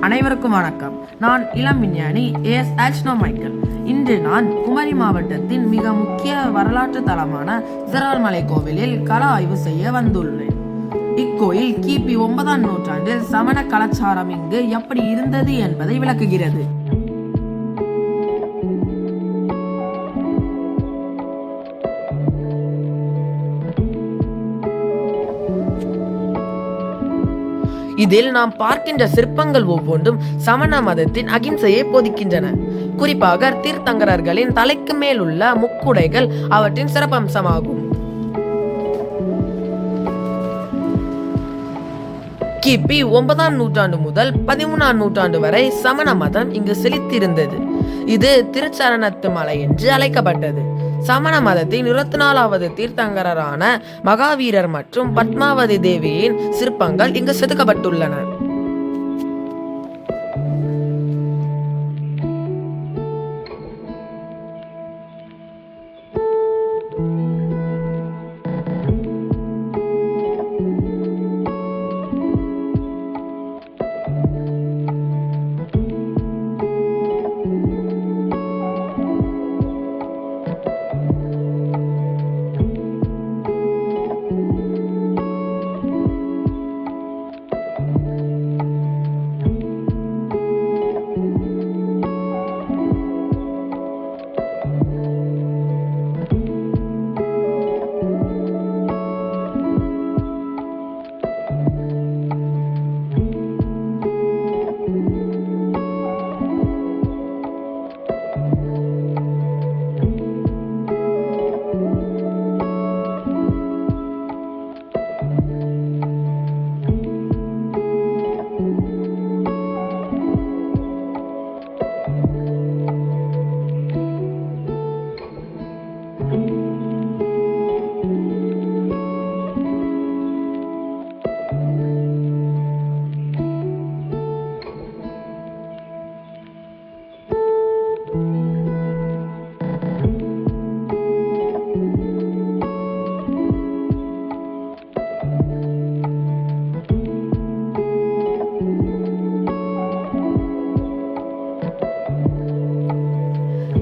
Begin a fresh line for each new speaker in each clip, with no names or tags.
அனைவருக்கும் வணக்கம். நான் இளம் விஞ்ஞானி எஸ் அல்ஷ்னோ மைக்கேல். இன்று நான் குமரி மாவட்டத்தின் மிக முக்கிய வரலாற்று தலமான சிதறால் மலை கோவிலில் கள ஆய்வு செய்ய வந்துள்ளேன். இக்கோயில் கிபி 9ஆம் நூற்றாண்டில் சமண கலாச்சாரம் இங்கு எப்படி இருந்தது என்பதை விளக்குகிறது. இதில் நாம் பார்க்கின்ற சிற்பங்கள் ஒவ்வொன்றும் சமண மதத்தின் அகிம்சையை போதிக்கின்றன. குறிப்பாக தீர்த்தங்கரர்களின் தலைக்கு மேல் உள்ள முக்குடைகள் அவற்றின் சிறப்பம்சமாகும். கிபி 9ஆம் நூற்றாண்டு முதல் 13ஆம் நூற்றாண்டு வரை சமண மதம் இங்கு செழித்திருந்தது. இது திருச்சரணத்து மலை என்று அழைக்கப்பட்டது. சமண மதத்தின் 24வது தீர்த்தங்கரரான மகாவீரர் மற்றும் பத்மாவதி தேவியின் சிற்பங்கள் இங்கு செதுக்கப்பட்டுள்ளன.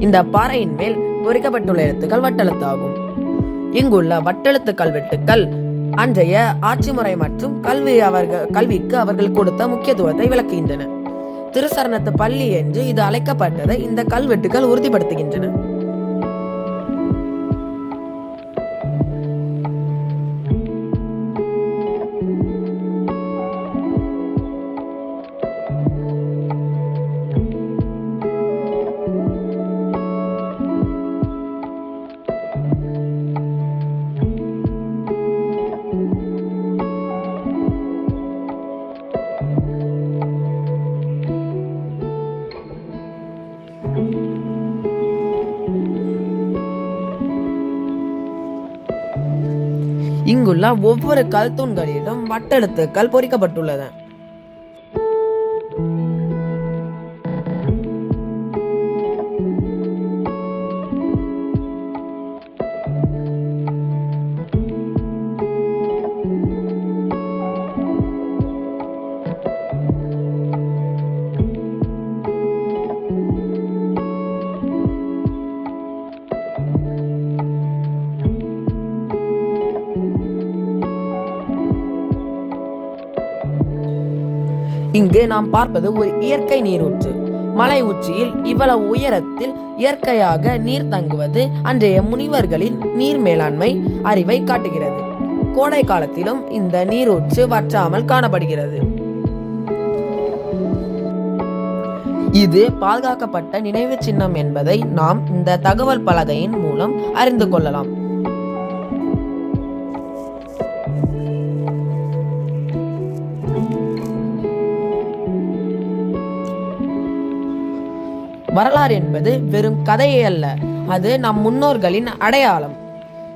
இந்த பாறையின் மேல் பொறிக்கப்பட்டுள்ள எழுத்துக்கள் வட்டெழுத்தாகும். இங்குள்ள வட்டெழுத்து கல்வெட்டுக்கள் அன்றைய ஆட்சி முறை மற்றும் கல்விக்கு அவர்கள் கொடுத்த முக்கியத்துவத்தை விளக்குகின்றன. திருசரணத்து பள்ளி என்று இது அழைக்கப்பட்டதை இந்த கல்வெட்டுக்கள் உறுதிப்படுத்துகின்றன. இங்குள்ள ஒவ்வொரு கல் தூண்களிலும் வட்டெழுத்துக்கள் பொறிக்கப்பட்டுள்ளன. இங்கு நாம் பார்ப்பது ஒரு இயற்கை நீரூற்று. மலை உச்சியில் இவ்வளவு உயரத்தில் இயற்கையாக நீர் தங்குவது அன்றைய முனிவர்களின் நீர் மேலாண்மை அறிவை காட்டுகிறது. கோடை காலத்திலும் இந்த நீரூற்று வற்றாமல் காணப்படுகிறது. இது பாதுகாக்கப்பட்ட நினைவு சின்னம் என்பதை நாம் இந்த தகவல் பலகையின் மூலம் அறிந்து கொள்ளலாம். வரலாறு என்பது வெறும் கதையே அல்ல, அது நம் முன்னோர்களின் அடையாளம்.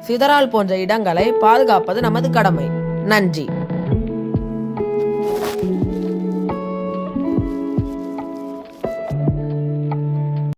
சிதறால் போன்ற இடங்களை பாதுகாப்பது நமது கடமை. நன்றி.